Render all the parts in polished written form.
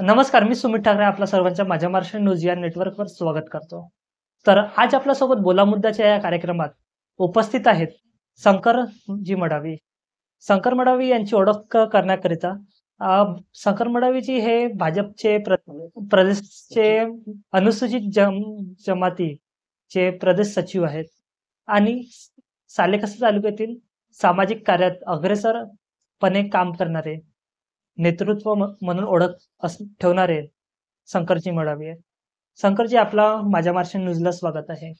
नमस्कार, मी सुमित ठाकरे आपल्या सर्वांच्या माझ्या महाराष्ट्र न्यूज या नेटवर्कवर स्वागत करतो. तर आज आपल्यासोबत बोला मुद्द्याच्या या कार्यक्रमात उपस्थित आहेत शंकरजी मडावी. शंकर मडावी यांची ओळख करण्याकरिता अ, शंकर मडावीजी हे भाजपचे प्रदेशचे अनुसूचित जमातीचे प्रदेश सचिव आहेत आणि सालेकसा तालुक्यातील सामाजिक कार्यात अग्रेसरपणे काम करणारे नेतृत्व म्हणून ओळख ठेवणारे शंकरजी मडावी आहे. शंकरजी, आपला माझ्या महाराष्ट्र न्यूजला स्वागत आहे.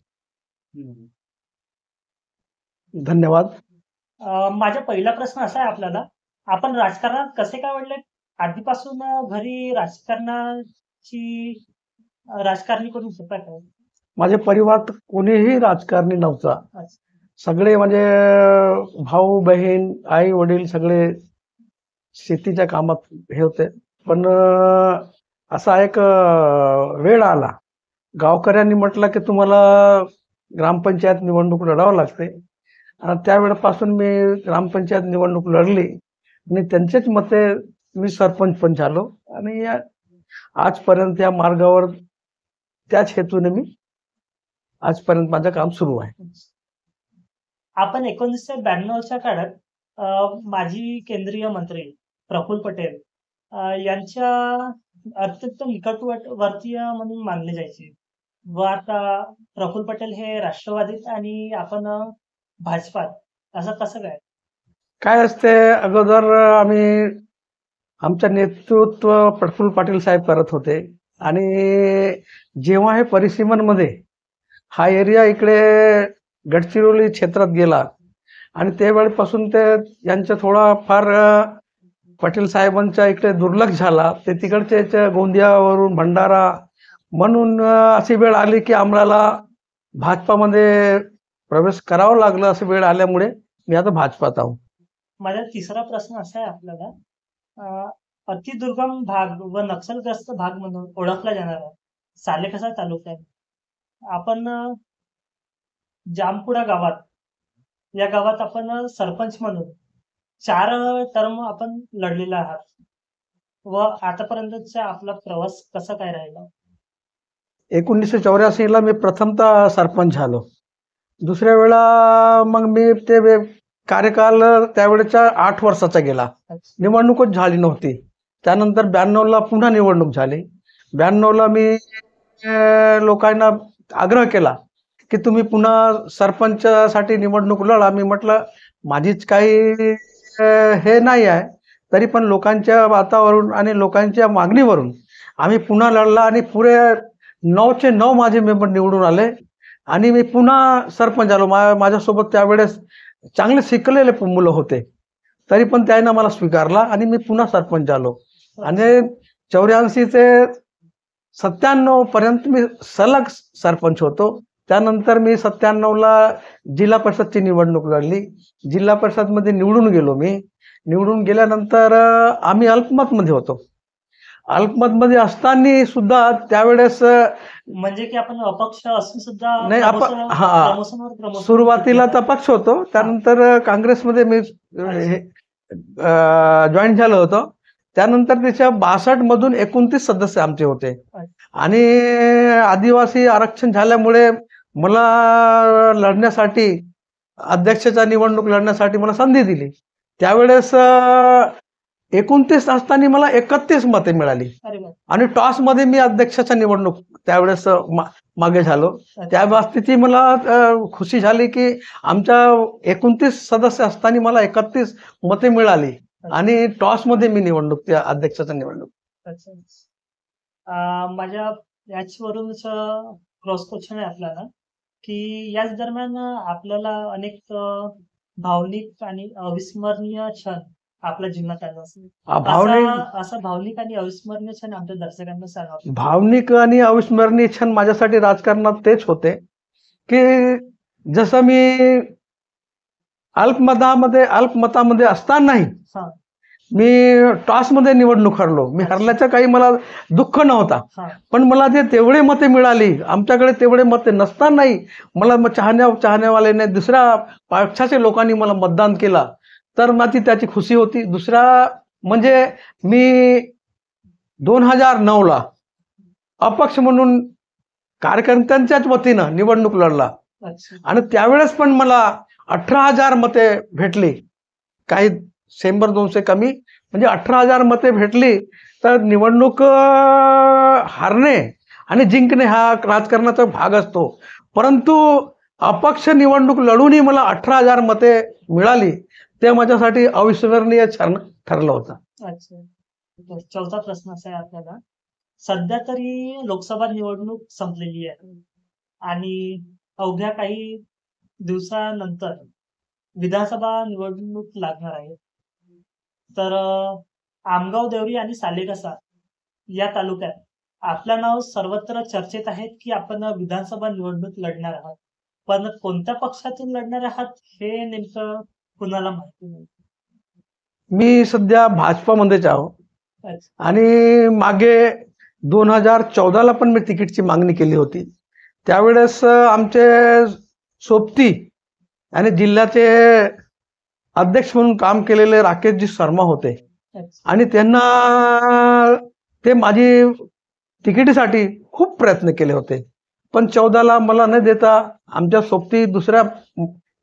धन्यवाद. माझा पहिला प्रश्न असा आहे आपल्याला, आपण राजकारणात कसे काय वाढले? आधीपासून घरी राजकारणी करून होता काय? माझ्या परिवारात कोणीही राजकारणी नव्हता. अच्छा. सगळे म्हणजे भाऊ बहीण आई वडील सगळे शेतीच्या कामात हे होते. पण असा एक वेळ आला, गावकऱ्यांनी म्हटलं की तुम्हाला ग्रामपंचायत निवडणूक लढावं लागते. आणि त्यावेळेपासून मी ग्रामपंचायत निवडणूक लढली आणि त्यांचेच मते मी सरपंच पण झालो आणि आजपर्यंत या मार्गावर त्याच हेतूने मी आजपर्यंत माझं काम सुरू आहे. आपण 1992च्या काळात माजी केंद्रीय मंत्री प्रफुल्ल पटेल यांच्या अत्यंत निकटवर्तीय म्हणून मानले जायचे व आता प्रफुल्ल पटेल हे राष्ट्रवादीत आणि आपण भाजपात, असं कसं काय? काय असते, अगोदर आम्ही आमचं नेतृत्व प्रफुल्ल पाटील साहेब करत होते आणि जेव्हा हे परिसीमनमध्ये हा एरिया इकडे गडचिरोली क्षेत्रात गेला आणि त्यावेळेपासून ते यांचा थोडा फार पाटील साहेबांच्या इकडे दुर्लक्ष झाला. ते तिकडचे गोंदियावरून भंडारा म्हणून अशी वेळ आली की आम्हाला भाजपामध्ये प्रवेश करावा लागला. अशी वेळ आल्यामुळे मी आता भाजपात आहो. माझा तिसरा प्रश्न असा आहे आपल्याला, अतिदुर्गम भाग व नक्षलग्रस्त भाग म्हणून ओळखला जाणारा सालेकसा तालुक्यात आपण जामपुडा गावात, या गावात आपण सरपंच म्हणून 4 टर्म आपण लढलेला आहात व आतापर्यंतचा आपला प्रवास कसा काय राहिला? 1984ला मी प्रथमतः सरपंच झालो. दुसऱ्या वेळा मग मी ते कार्यकाल त्यावेळेचा 8 वर्षाचा गेला. निवडणूकच झाली नव्हती. त्यानंतर 92ला पुन्हा निवडणूक झाली. 92ला मी लोकांना आग्रह केला की तुम्ही पुन्हा सरपंचसाठी निवडणूक लढा. मी म्हटलं माझीच काही हे नाही आहे, तरी पण लोकांच्या वातावरण आणि लोकांच्या मागणीवरून आम्ही पुन्हा लढला आणि पुरे 9चे 9 माझे मेंबर निवडून आले आणि मी पुन्हा सरपंच झालो. माझ्यासोबत त्यावेळेस चांगले शिकलेले मुलं होते, तरी पण त्यानं मला स्वीकारला आणि मी पुन्हा सरपंच झालो. आणि 84 ते 97 पर्यंत मी सलग सरपंच होतो. त्यानंतर मी 97ला जिल्हा परिषदची निवडणूक लढली. जिल्हा परिषदमध्ये निवडून गेलो. मी निवडून गेल्यानंतर आम्ही अल्पमतमध्ये होतो. अल्पमतमध्ये असताना सुद्धा त्यावेळेस म्हणजे की आपण अपक्ष असून सुद्धा नाही, सुरुवातीला तर पक्ष होतो, त्यानंतर काँग्रेसमध्ये मी जॉईन झालो होतो. त्यानंतर त्याच्या 62 मधून 29 सदस्य आमचे होते आणि आदिवासी आरक्षण झाल्यामुळे मला लढण्यासाठी, अध्यक्षाच्या निवडणूक लढण्यासाठी मला संधी दिली. त्यावेळेस 29 असताना मला 31 मते मिळाली आणि टॉसमध्ये मी अध्यक्षाच्या निवडणूक त्यावेळेस मागे झालो. त्या बाबतीत मला खुशी झाली की आमच्या 29 सदस्य असताना मला 31 मते मिळाली आणि टॉसमध्ये मी निवडणूक, त्या अध्यक्षाच्या निवडणूक. माझ्या याचवरूनच क्रॉस क्वेश्चन आहे आपल्याला की याच दरम्यान आपल्याला अनेक भावनिक आणि अविस्मरणीय क्षण आपल्या जीवनात आला असेल. असा भावनिक आणि अविस्मरणीय क्षण आमच्या दर्शकांना सांगा. भावनिक आणि अविस्मरणीय क्षण माझ्यासाठी राजकारणात तेच होते की जसं मी अल्पमतामध्ये असतानाही मी टॉसमध्ये निवडणूक हरलो. मी हरल्याचं काही मला दुःख नव्हता, पण मला जे तेवढे मते मिळाली, आमच्याकडे तेवढे मते नसतानाही मला चाहण्यावाल्याने दुसऱ्या पक्षाच्या लोकांनी मला मतदान केला, तर माझी त्याची खुशी होती. दुसरा म्हणजे मी 2009ला अपक्ष म्हणून कार्यकर्त्यांच्याच वतीनं निवडणूक लढला अच्छा. आणि त्यावेळेस पण मला 18,000 मते भेटली. काही 100-200 कमी, म्हणजे 18,000 मते भेटली. तर निवडणूक हारणे आणि जिंकणे हा राजकारणाचा भाग असतो, परंतु अपक्ष निवडणूक लढूनही मला 18,000 मते मिळाली. ते माझ्यासाठी अविस्मरणीय ठरलं होतं. अच्छा. चौथा प्रश्न असा आहे आपल्याला, सध्या तरी लोकसभा निवडणूक संपलेली आहे आणि अवघ्या काही दिवसानंतर विधानसभा निवडणूक लागणार आहे. तर आमगाव, देवरी आणि सालेकसा या तालुक्यात आपलं नाव सर्वत्र चर्चेत आहे की आपण विधानसभा निवडणूक लढणार आहात. पण कोणत्या पक्षातून लढणार आहात हे नेमकं कुणाला माहिती नाही. मी सध्या भाजपामध्येच आहो अच्छा. आणि मागे 2014ला पण मी तिकीटची मागणी केली होती. त्यावेळेस आमचे सोबती आणि जिल्ह्याचे अध्यक्ष म्हणून काम केलेले राकेशजी शर्मा होते अच्छा. आणि त्यांना ते माझी तिकिटीसाठी खूप प्रयत्न केले होते. पण 14ला मला न देता आमच्या सोबती दुसऱ्या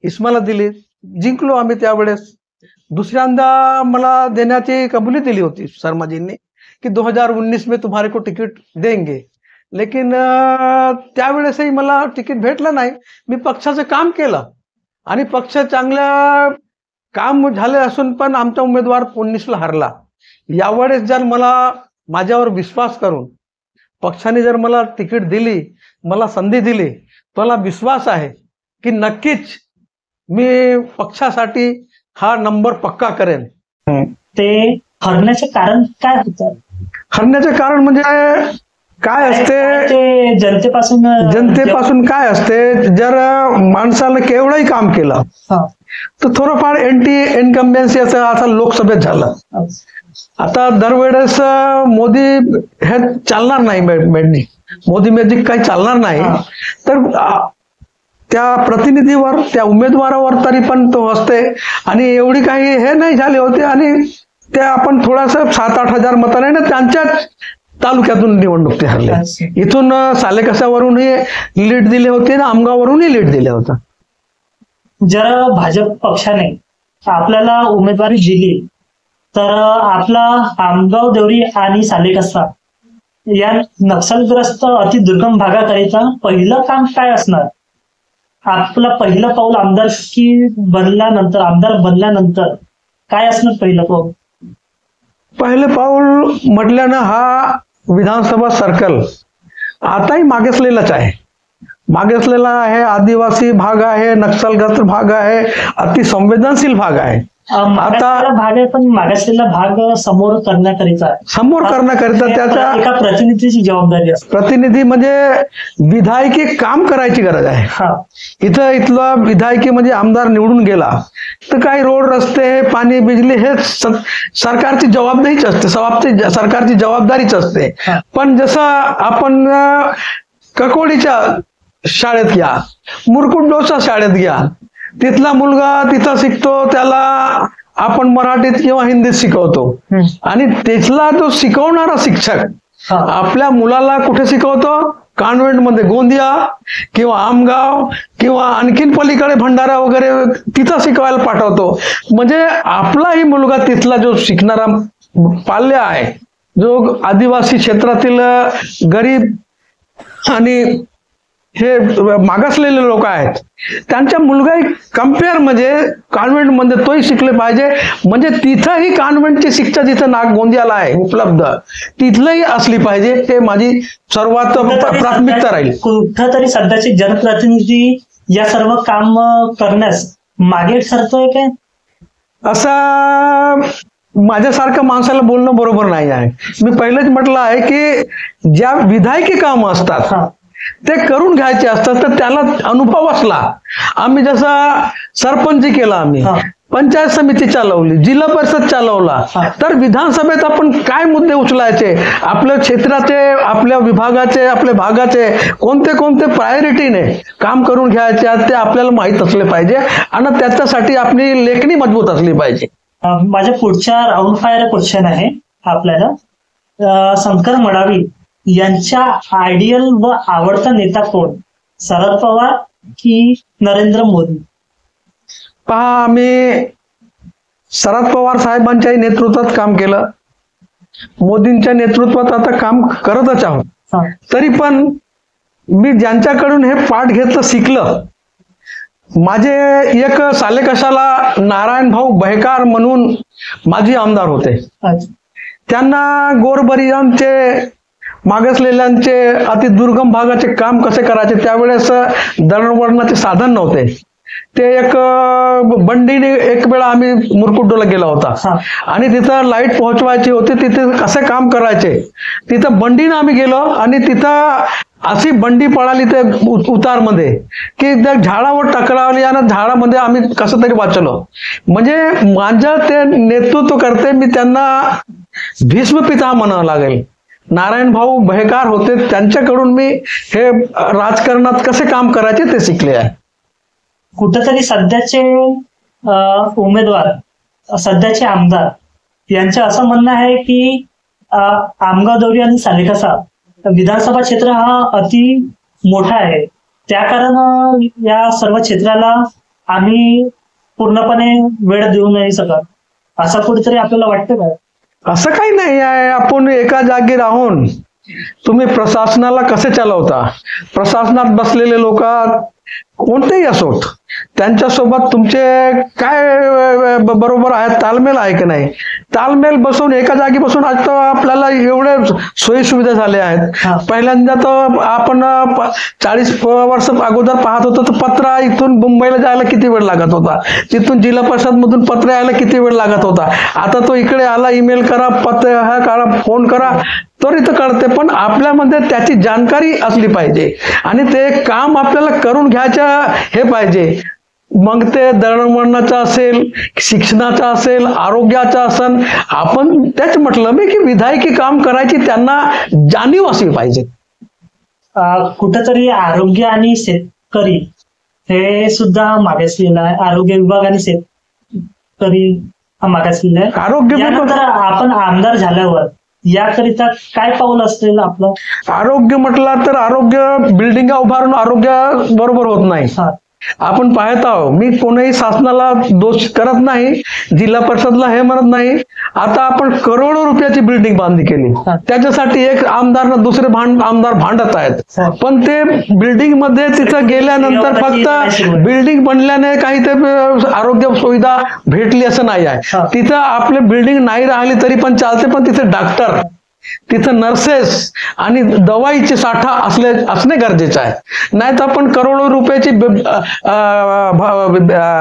इस्माला दिली. जिंकलो आम्ही त्यावेळेस. दुसऱ्यांदा मला देण्याची कबुली दिली होती शर्माजींनी की 2019 में तुम्हारे को टिकट देंगे, लेकिन त्यावेळेसही मला तिकीट भेटलं नाही. मी पक्षाचं काम केलं आणि पक्ष चांगलं काम झाले असून पण आमचा उमेदवार 19ला हरला. यावेळेस जर मला माझ्यावर विश्वास करून पक्षाने जर मला तिकीट दिली, मला संधी दिली, मला विश्वास आहे की नक्कीच मी पक्षासाठी हा नंबर पक्का करेन. ते हरण्याचे कारण काय होतं? हरण्याचे कारण म्हणजे काय असते, ते जनतेपासून काय असते, जर माणसानं केवढंही काम केलं हा. तर थोडंफार एंटी इन्कम्बन्सी असं आता लोकसभेत झालं. आता दरवेळेस मोदी हे चालणार नाही, मोदी मॅजिक काही चालणार नाही. तर त्या प्रतिनिधीवर, त्या उमेदवारावर तरी पण तो असते आणि एवढी काही हे नाही झाले होते आणि ते आपण थोडासा 7-8 हजार मताने ना त्यांच्याच तालुक्यातून निवडणूक ते हरले. इथून सालेकसावरूनही लीड दिले होते ना आमगावरूनही लीड दिले होतं. जर भाजप पक्षाने आपल्याला उमेदवारी दिली तर आपला आमगाव, देवरी आणि सालेकसा या नक्षलग्रस्त अतिदुर्गम भागाकरिता पहिलं काम काय असणार? आपलं पहिलं पाऊल आमदार बनल्यानंतर काय असणार पहिलं पाऊल? पहिलं पाऊल म्हटल्यानं हा विधानसभा सर्कल आताही मागासलेलाच आहे. मागासलेला आहे, आदिवासी भाग आहे, नक्षलग्रस्त भाग आहे, अति संवेदनशील भाग आहे. आता भाग आहे, पण मागासलेला भाग समोर करण्याकरिता त्याचा एका प्रतिनिधीची जबाबदारी असते. प्रतिनिधी म्हणजे विधायकी काम करायची गरज आहे. इथला विधायकी म्हणजे आमदार निवडून गेला तर काही रोड, रस्ते, पाणी, बिजली हे सरकारची जबाबदारीच असते, सरकारची जबाबदारीच असते. पण जसं आपण ककोडीच्या शाळेत घ्या, मुरकुंडोच्या शाळेत घ्या, तिथला मुलगा तिथं शिकतो, त्याला आपण मराठीत किंवा हिंदीत शिकवतो आणि तिथला जो शिकवणारा शिक्षक आपल्या मुलाला कुठे शिकवतो? कॉन्व्हेंटमध्ये, गोंदिया किंवा आमगाव किंवा आणखीन पलीकडे भंडारा वगैरे तिथं शिकवायला पाठवतो. म्हणजे आपलाही मुलगा तिथला जो शिकणारा पाल्य आहे, जो आदिवासी क्षेत्रातील गरीब आणि हे मागासलेले लोक आहेत, त्यांचा मुलगाही कम्पेअर म्हणजे कॉन्व्हेंटमध्ये तोही शिकले पाहिजे. म्हणजे तिथंही कॉन्व्हेंटची शिक्षा जिथं गोंदियाला आहे उपलब्ध, तिथलंही असली पाहिजे. हे माझी सर्वात प्राथमिकता राहील. कुठंतरी सध्याचे जनप्रतिनिधी या सर्व काम करण्यास मागे सरतोय काय? असं माझ्यासारख्या माणसाला बोलणं बरोबर नाही आहे. मी पहिलेच म्हटलं आहे की ज्या विधायकी कामं असतात ते करून घ्यायचे असतात तर त्याला अनुभव असला. आम्ही जसा सरपंच केला, आम्ही पंचायत समिती चालवली, जिल्हा परिषद चालवला, तर विधानसभेत आपण काय मुद्दे उचलायचे, आपल्या क्षेत्राचे, आपल्या विभागाचे, आपल्या भागाचे कोणते कोणते प्रायोरिटीने काम करून घ्यायचे ते आपल्याला माहीत असले पाहिजे आणि त्याच्यासाठी आपली लेखणी मजबूत असली पाहिजे. माझ्या पुढच्या राऊंड फायर क्वेश्चन आहे आपल्याला शंकर मडावी यांच्या आयडियल व आवडता नेता कोण? शरद पवार की नरेंद्र मोदी? पहा, आम्ही शरद पवार साहेबांच्याही नेतृत्वात काम केलं, मोदींच्या नेतृत्वात आता काम करतच आहोत. हा. तरी पण मी ज्यांच्याकडून हे पाठ घेतलं, शिकलं, माझे एक साले कशाला नारायण भाऊ बहेकार म्हणून माजी आमदार होते. अच्छा. त्यांना गोरगरिबांचे, मागासलेल्यांचे, अति दुर्गम भागाचे काम कसे करायचे, त्यावेळेस दळणवळणाचे साधन नव्हते. ते एक बंडीने एक वेळा आम्ही मुरकुटला गेला होता हा. आणि तिथं लाईट पोहोचवायची होती, तिथे कसे काम करायचे तिथं बंडीनं आम्ही गेलो आणि तिथं अशी बंडी पळाली ते उतारमध्ये की त्या झाडावर टकरावली आणि झाडामध्ये आम्ही कसं तरी वाचलो. म्हणजे माझं ते नेतृत्व करते, मी त्यांना भीष्म पिता म्हणावं लागेल. नारायण भाऊ बहेकार होते, त्यांच्याकडून मी हे राजकारणात कसे काम करायचे ते शिकले आहे. कुठेतरी सध्याचे उमेदवार, सध्याचे आमदार यांचं असं म्हणणं आहे की आमगाव दौरी आणि सालेकसा विधानसभा क्षेत्र हा अति मोठा आहे, त्या कारण या सर्व क्षेत्राला आम्ही पूर्णपणे वेळ देऊ नाही शकत, असं कुठेतरी आपल्याला वाटतं का? असं काही नाही आहे. आपण एका जागी राहून तुम्ही प्रशासनाला कसे चालवता, प्रशासनात बसलेले लोक कोणतेही असोत, त्यांच्यासोबत तुमचे काय बरोबर आहे, तालमेल आहे की नाही, तालमेल बसून एका जागी बसून आज तर आपल्याला एवढे सोयी सुविधा झाल्या आहेत. पहिल्यांदा तर आपण 40 वर्ष अगोदर पाहत होतो तर पत्र इथून मुंबईला जायला किती वेळ लागत होता, तिथून जिल्हा परिषद मधून पत्र यायला किती वेळ लागत होता. आता तो इकडे आला, ईमेल करा, पत्र करा, फोन करा, तर इथं कळते. पण आपल्यामध्ये त्याची जाणकारी असली पाहिजे आणि ते काम आपल्याला करून घ्यायचं हे पाहिजे. मग ते दळणवळणाचं असेल, शिक्षणाचं असेल, आरोग्याचं असेल, आपण त्याच म्हटलं मी की विधायकी काम करायची त्यांना जाणीव असली पाहिजे. कुठेतरी आरोग्य आणि शेतकरी हे सुद्धा मागासलेलं आहे. आरोग्य विभाग आणि शेतकरी हा मागासलेला आहे. आरोग्य यानंतर आपण आमदार झाल्यावर याकरिता काय पाऊल असेल आपलं? आरोग्य म्हटलं तर आरोग्य बिल्डिंग उभारून आरोग्य बरोबर होत नाही. आपण पाहत आहोत, मी कोणीही शासनाला दोष करत नाही, जिल्हा परिषदला हे म्हणत नाही. आता आपण करोडो रुपयाची बिल्डिंग बांधली केली, त्याच्यासाठी एक आमदार दुसरे आमदार भांडत आहेत. पण ते बिल्डिंग मध्ये तिथं गेल्यानंतर फक्त बिल्डिंग बनल्याने काही ते आरोग्य सुविधा भेटली असं नाही आहे. तिथं आपले बिल्डिंग नाही राहिली तरी पण चालते, पण तिथे डॉक्टर, तिथं नर्सेस आणि दवाईचे साठा असणे गरजेचं आहे. नाही तर आपण करोडो रुपयाची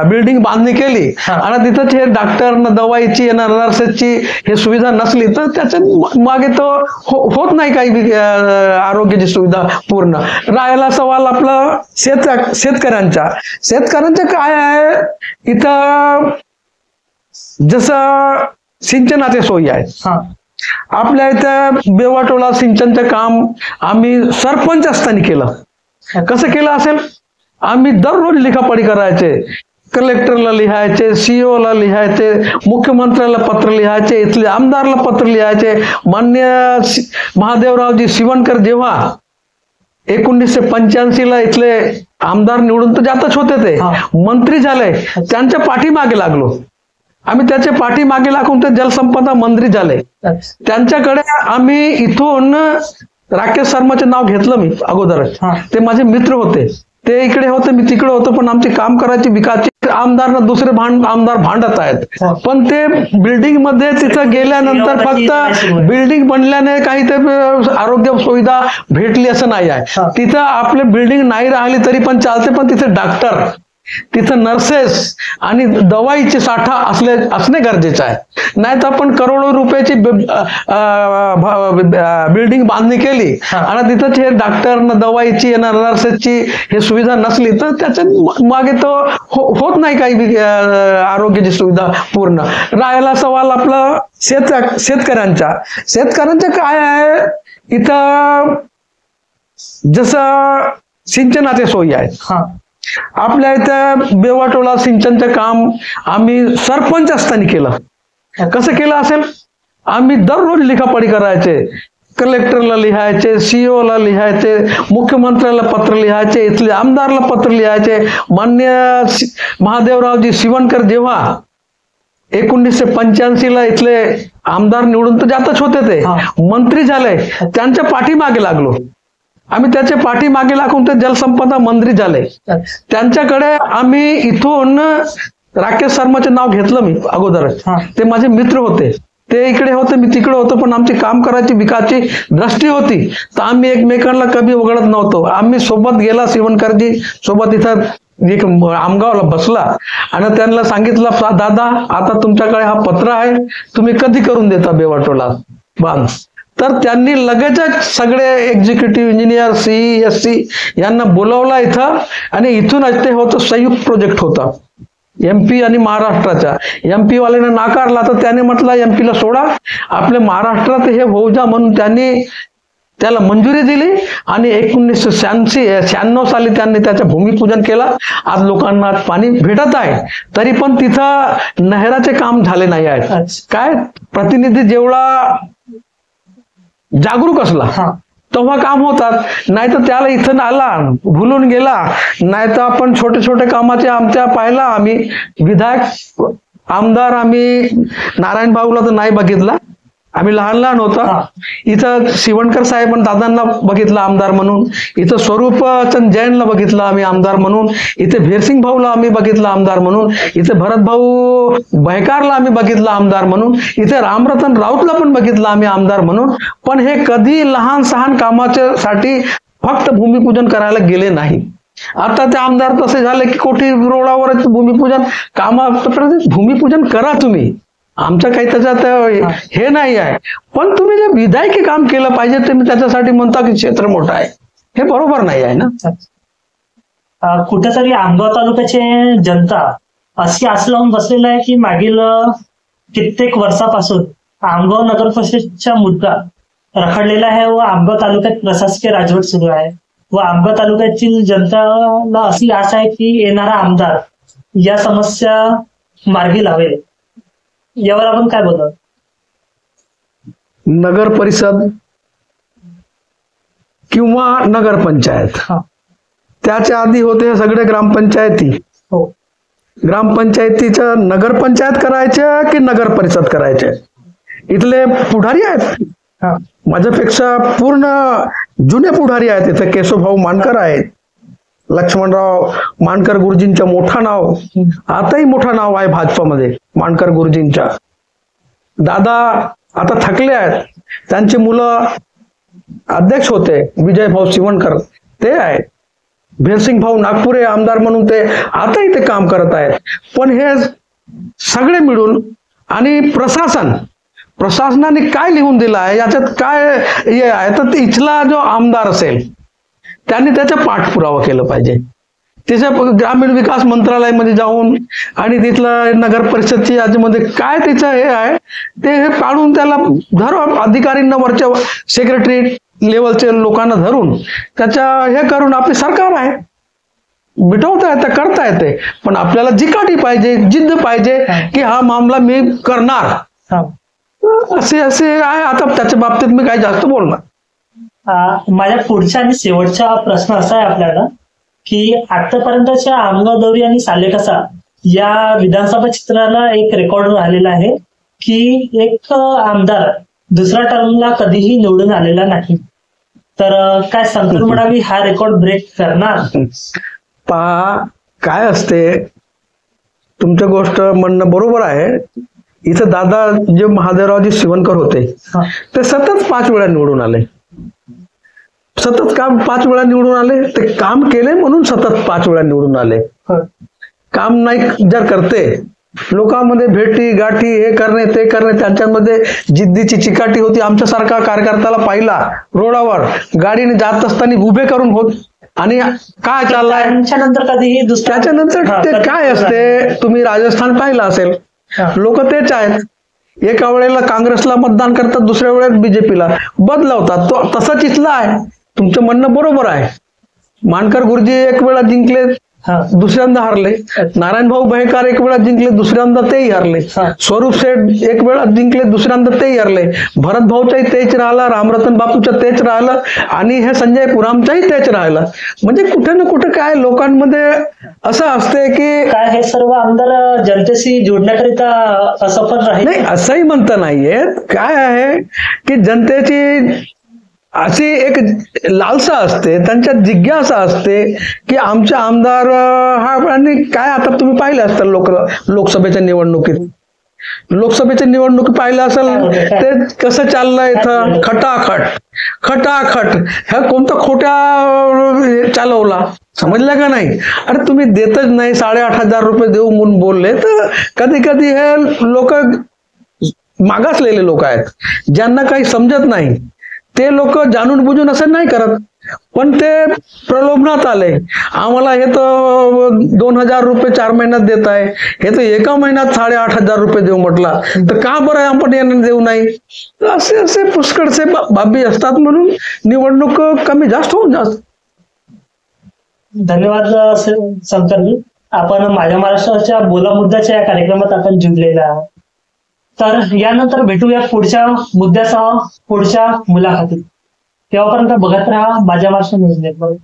बिल्डिंग बांधणी केली आणि तिथं हे डॉक्टर दवाईची नर्सेसची हे सुविधा नसली तर त्याच्या मागे तो होत नाही काही आरोग्याची सुविधा पूर्ण. राहायला सवाल आपला शेतकऱ्यांच्या काय आहे, इथं जसं सिंचनाचे सोयी आहेत. आपल्या इथं बेवाटोला सिंचनचं काम आम्ही सरपंच असताना केलं. कसं केलं असेल, आम्ही दररोज लिखापडी करायचे, कलेक्टरला लिहायचे, सीईओ ला लिहायचे, मुख्यमंत्र्याला पत्र लिहायचे, इथले आमदारला पत्र लिहायचे. मान्य महादेवरावजी शिवणकर जेव्हा 1985 ला इथले आमदार निवडून तर जातच होते, ते मंत्री झाले, त्यांच्या पाठीमागे लागलो आम्ही, त्याच्या पाठीमागे लागून ते जलसंपदा मंत्री झाले. त्यांच्याकडे आम्ही इथून राकेश शर्माचे नाव घेतलं मी अगोदरच, ते माझे मित्र होते, ते इकडे होते, मी तिकडे होतो, पण आमची काम करायची विकासची. आमदार दुसरे आमदार भांडत आहेत, पण ते बिल्डिंग मध्ये तिथं गेल्यानंतर फक्त बिल्डिंग बनल्याने काही ते आरोग्य सुविधा भेटली असं नाही आहे. तिथं आपले बिल्डिंग नाही राहिली तरी पण चालते, पण तिथे डॉक्टर, तिथं नर्सेस आणि दवाईचे साठा असणे गरजेचं आहे. नाही तर आपण करोडो रुपयाची बिल्डिंग बांधणी केली आणि तिथंच हे डॉक्टर दवाईची नर्सेसची हे सुविधा नसली तर त्याच्या मागे तो होत नाही काही आरोग्याची सुविधा पूर्ण. राहायला सवाल आपला शेतकऱ्यांच्या काय आहे, इथं जसं सिंचनाचे सोयी आहेत. आपल्या इथं बेवाटोला सिंचनचं काम आम्ही सरपंच असताना केलं. कसं केलं असेल, आम्ही दररोज लिखापडी करायचे, कलेक्टरला लिहायचे, CEO ला लिहायचे, मुख्यमंत्र्याला पत्र लिहायचे, इथले आमदारला पत्र लिहायचे. मान्य महादेवरावजी शिवणकर जेव्हा 1985 ला इथले आमदार निवडून तर जातच होते, ते मंत्री झाले, त्यांच्या पाठीमागे लागलो आम्ही. त्याच्या पाठीमागे लागून ते जलसंपदा मंत्री झाले. त्यांच्याकडे आम्ही इथून राकेश शर्माचे नाव घेतलं मी अगोदर, ते माझे मित्र होते, ते इकडे होते मी तिकडे होतो, पण आमची काम करायची विकासची दृष्टी होती, तर आम्ही एकमेकांना कधी उघडत नव्हतो. आम्ही सोबत गेला, शिवणकरजी सोबत इथं एक आमगावला बसला आणि त्यांना सांगितलं, दादा आता तुमच्याकडे हा पत्र आहे, तुम्ही कधी करून देता बेवाटोला बांध. तर त्यांनी लगेचच सगळे एक्झिक्युटिव्ह इंजिनियर, CE, SC यांना बोलावला इथं, आणि इथूनच ते होतं संयुक्त प्रोजेक्ट होता MP आणि महाराष्ट्राचा. MP वाल्याने नाकारला, तर त्याने म्हटलं MP ला सोडा, आपल्या महाराष्ट्रात हे होऊ जा, म्हणून त्यांनी त्याला मंजुरी दिली आणि 1996 साली त्यांनी त्याचं भूमिपूजन केलं. आज लोकांना पाणी भेटत आहे, तरी पण तिथं नहराचे काम झाले नाही आहेत. काय प्रतिनिधी जेवढा जागरूक असला तेव्हा काम होतात, नाही तर त्याला इथं आला भुलून गेला, नाही तर आपण छोटे छोटे कामाचे आमच्या पाहिला. आम्ही विधायक आमदार आम्ही नारायण भाऊला तर नाही बघितला, आम्ही लहान लहान होता. इथं शिवणकर साहेब दादांना बघितलं आमदार म्हणून, इथं स्वरूपचंद जैनला बघितलं आम्ही आमदार म्हणून, इथे भेरसिंग भाऊला आम्ही बघितलं आमदार म्हणून, इथे भरत भाऊ बहकारला आम्ही बघितलं आमदार म्हणून, इथे रामरतन राऊतला पण बघितलं आम्ही आमदार म्हणून. पण हे कधी लहान सहान कामाच्या साठी फक्त भूमिपूजन करायला गेले नाही. आता ते आमदार तसे झाले की कोठी रोडावर भूमिपूजन भूमिपूजन करा तुम्ही, आमचं काही त्याच्यात हे नाही आहे, पण तुम्ही जे विधायकी काम केलं पाहिजे तुम्ही त्याच्यासाठी म्हणता की क्षेत्र मोठं आहे, हे बरोबर नाही आहे ना. कुठेतरी आमगाव तालुक्याचे जनता अशी आस लावून बसलेला आहे की मागील कित्येक वर्षापासून आमगाव नगर परिषदचा मुद्दा रखडलेला आहे व आमगाव तालुक्यात प्रशासकीय राजवट सुरू आहे व आमगाव तालुक्यातील जनताला अशी आस आहे की येणारा आमदार या समस्या मार्गी लावेल. यावर आपण काय बोलतो? नगर परिषद किंवा नगरपंचायत, त्याच्या आधी होते सगळे ग्रामपंचायती. ग्रामपंचायतीचं नगरपंचायत करायचे की नगर परिषद करायचे, इथले पुढारी आहेत, माझ्यापेक्षा पूर्ण जुने पुढारी आहेत. इथे केशवभाऊ मानकर आहेत, लक्ष्मणराव मानकर गुरुजींचं मोठं नाव, आताही मोठं नाव आहे भाजपामध्ये मानकर गुरुजींच्या. दादा आता थकले आहेत, त्यांची मुलं अध्यक्ष होते, विजय भाऊ शिवणकर ते आहेत, भेरसिंग भाऊ नागपुरे आमदार म्हणून ते आताही ते काम करत आहेत. पण हे सगळे मिळून आणि प्रशासनाने काय लिहून दिलं आहे याच्यात काय हे आहे, तर इथला जो आमदार असेल त्यांनी त्याचा पाठपुरावा केला पाहिजे. त्याच्या ग्रामीण विकास मंत्रालयामध्ये जाऊन आणि तिथलं नगर परिषदची याच्यामध्ये काय त्याचं हे आहे ते हे काढून त्याला धरून अधिकाऱ्यांना वरच्या सेक्रेटरी लेवलच्या लोकांना धरून त्याच्या हे करून आपली सरकार आहे मिटवता येते, करता येते. पण आपल्याला जिकाटी पाहिजे, जिद्द पाहिजे की हा मामला मी करणार, असे आहे. आता त्याच्या बाबतीत मी काही जास्त बोलणार. माझ्या पुढचा आणि शेवटचा प्रश्न असा आहे आपल्याला की आतापर्यंतच्या आमगाव दौरी आणि सालेकसा या विधानसभा चित्राला एक रेकॉर्ड राहिलेला आहे की एक आमदार दुसऱ्या टर्मला कधीही निवडून आलेला नाही. तर काय शंकर मडावी हा रेकॉर्ड ब्रेक करणार? पहा काय असते, तुमचं गोष्ट म्हणणं बरोबर आहे. इथं दादा जे महादेवरावजी शिवणकर होते ते सतत 5 वेळा निवडून आले, सतत काम 5 वेळा निवडून आले, ते काम केले म्हणून सतत 5 वेळा निवडून आले. काम नाही जर करते, लोकांमध्ये भेटी गाठी हे करणे ते करणे, त्यांच्यामध्ये जिद्दीची चिकाटी होती. आमच्यासारखा कार्यकर्त्याला पाहिला रोडावर गाडीने जात असताना उभे करून होत आणि काय चाललाय त्याच्यानंतर कधीही त्याच्यानंतर ते काय असते, तुम्ही राजस्थान पाहिलं असेल, लोक तेच आहेत, एका वेळेला काँग्रेसला मतदान करतात, दुसऱ्या वेळेस बीजेपीला बदलवतात. तो तसंच इथला आहे. तुमचं म्हणणं बरोबर आहे. मानकर गुरुजी एक वेळा जिंकले हा दुसऱ्यांदा हरले. नारायण भाऊ बहेकार एक वेळा जिंकले, दुसऱ्यांदा तेही हरले. हा. स्वरूप सेठ एक वेळा जिंकले, दुसऱ्यांदा तेही हरले. भरत भाऊचाही तेच राहिला, रामरतन बापूचं तेच राहिलं आणि हे संजय पुरामचाही तेच राहिलं. म्हणजे कुठे ना कुठे काय लोकांमध्ये असं असते की काय हे सर्व आमदार जनतेशी जोडण्याकरिता असफल राहील? नाही, असंही म्हणता नाहीये. काय आहे की जनतेची अशी एक लालसा असते, त्यांच्यात जिज्ञासा असते की आमचे आमदार हा. आणि काय आता तुम्ही पाहिलं असतं लोकसभेच्या निवडणुकी पाहिलं असेल ते कसं चाललंय इथं. खटाखट ह्या कोणता खोट्या चालवला, समजलं का नाही? अरे तुम्ही देतच नाही, 8,500 रुपये देऊ म्हणून बोलले. तर कधी कधी हे लोक मागासलेले लोक आहेत, ज्यांना काही समजत नाही. ते लोक जाणून बुजून असं नाही करत, पण ते प्रलोभनात आले. आम्हाला हे तर 2,000 रुपये 4 महिन्यात देत आहे, हे तर एका महिन्यात 8,500 रुपये देऊ म्हटला, तर का बरं आपण यांना देऊ नाही? असे असे पुष्कळसे बाबी असतात, म्हणून निवडणूक कमी जास्त होऊन जात. धन्यवाद शंकरजी. आपण माझ्या महाराष्ट्राच्या बोला मुद्द्याच्या या कार्यक्रमात आपण जुळलेला आहोत. तर यानंतर भेटूया पुढच्या मुद्द्यासह पुढच्या मुलाखतीत. तेव्हापर्यंत बघत राहा माझ्या महाराष्ट्र न्यूज नेटवर्क.